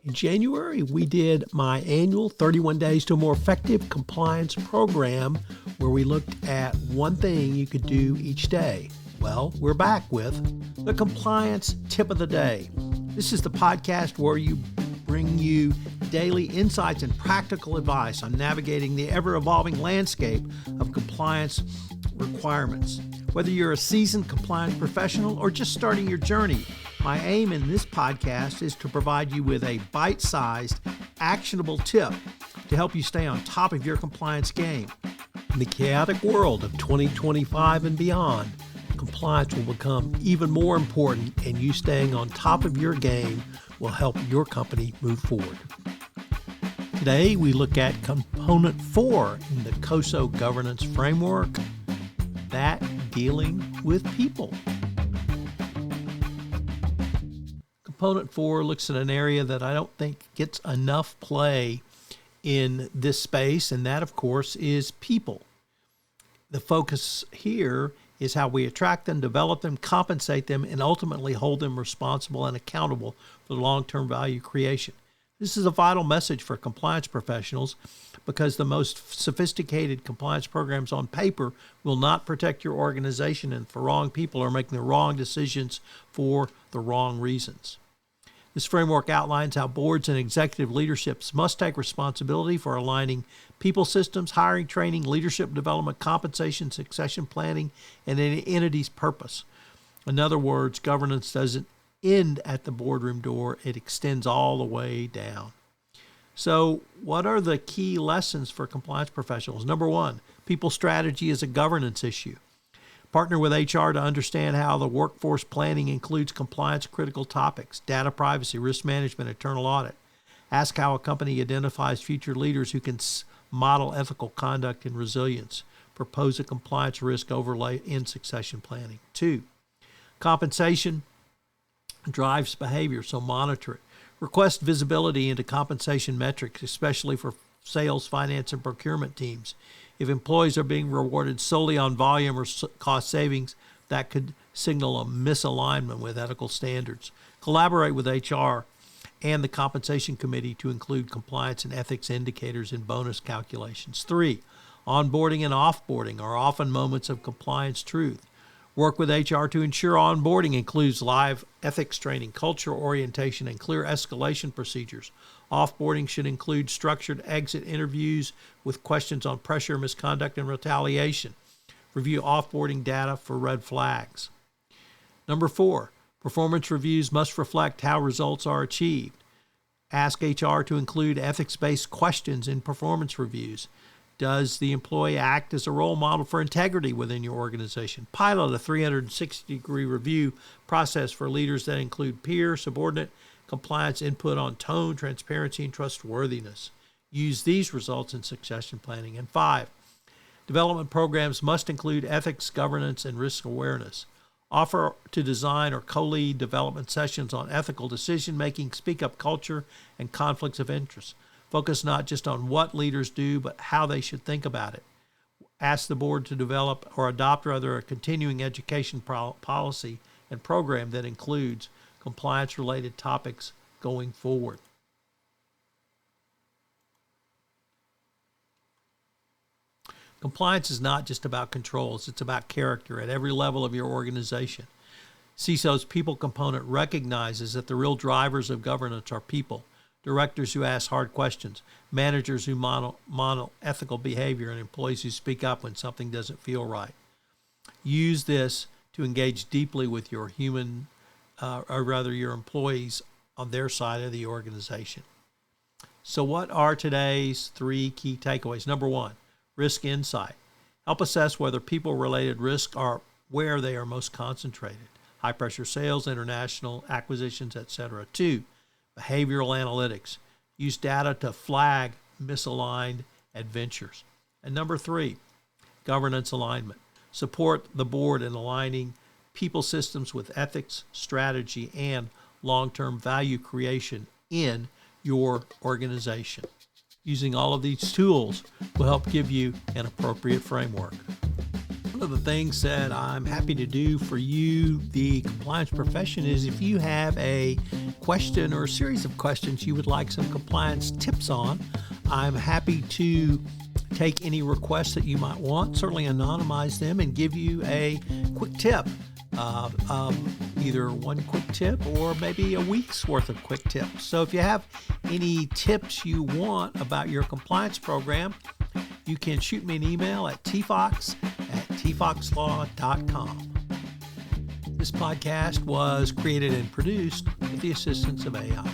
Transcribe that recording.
In January, we did my annual 31 Days to a More Effective Compliance program where we looked at one thing you could do each day. Well, we're back with the Compliance Tip of the Day. This is the podcast where we bring you daily insights and practical advice on navigating the ever-evolving landscape of compliance requirements. Whether you're a seasoned compliance professional or just starting your journey, my aim in this podcast is to provide you with a bite-sized, actionable tip to help you stay on top of your compliance game. In the chaotic world of 2025 and beyond, compliance will become even more important, and you staying on top of your game will help your company move forward. Today, we look at component 4 in the COSO Governance Framework, that dealing with people. Component 4 looks at an area that I don't think gets enough play in this space, and that, of course, is people. The focus here is how we attract them, develop them, compensate them, and ultimately hold them responsible and accountable for the long-term value creation. This is a vital message for compliance professionals because the most sophisticated compliance programs on paper will not protect your organization, and for wrong people are making the wrong decisions for the wrong reasons. This framework outlines how boards and executive leaderships must take responsibility for aligning people systems, hiring, training, leadership development, compensation, succession planning, and an entity's purpose. In other words, governance doesn't end at the boardroom door, it extends all the way down. So what are the key lessons for compliance professionals? Number 1, people strategy is a governance issue. Partner with HR to understand how the workforce planning includes compliance critical topics, data privacy, risk management, internal audit. Ask how a company identifies future leaders who can model ethical conduct and resilience. Propose a compliance risk overlay in succession planning. 2, compensation drives behavior, so monitor it. Request visibility into compensation metrics, especially for sales, finance, and procurement teams. If employees are being rewarded solely on volume or cost savings, that could signal a misalignment with ethical standards. Collaborate with HR and the compensation committee to include compliance and ethics indicators in bonus calculations. 3, onboarding and offboarding are often moments of compliance truth. Work with HR to ensure onboarding includes live ethics training, culture orientation, and clear escalation procedures. Offboarding should include structured exit interviews with questions on pressure, misconduct, and retaliation. Review offboarding data for red flags. Number 4, performance reviews must reflect how results are achieved. Ask HR to include ethics-based questions in performance reviews. Does the employee act as a role model for integrity within your organization? Pilot a 360-degree review process for leaders that include peer, subordinate, compliance input on tone, transparency, and trustworthiness. Use these results in succession planning. And 5, development programs must include ethics, governance, and risk awareness. Offer to design or co-lead development sessions on ethical decision-making, speak-up culture, and conflicts of interest. Focus not just on what leaders do, but how they should think about it. Ask the board to develop or adopt a continuing education policy and program that includes compliance-related topics going forward. Compliance is not just about controls, it's about character at every level of your organization. CISO's people component recognizes that the real drivers of governance are people. Directors who ask hard questions, managers who model ethical behavior, and employees who speak up when something doesn't feel right. Use this to engage deeply with your your employees on their side of the organization. So what are today's 3 key takeaways? Number 1, risk insight. Help assess whether people-related risks are where they are most concentrated. High-pressure sales, international acquisitions, etc. 2, behavioral analytics. Use data to flag misaligned adventures. And number 3, governance alignment. Support the board in aligning people systems with ethics, strategy, and long-term value creation in your organization. Using all of these tools will help give you an appropriate framework. One of the things that I'm happy to do for you, the compliance profession, is if you have a question or a series of questions you would like some compliance tips on, I'm happy to take any requests that you might want, certainly anonymize them, and give you a quick tip. Either one quick tip or maybe a week's worth of quick tips. So if you have any tips you want about your compliance program, you can shoot me an email at tfox@tfoxlaw.com. This podcast was created and produced with the assistance of AI.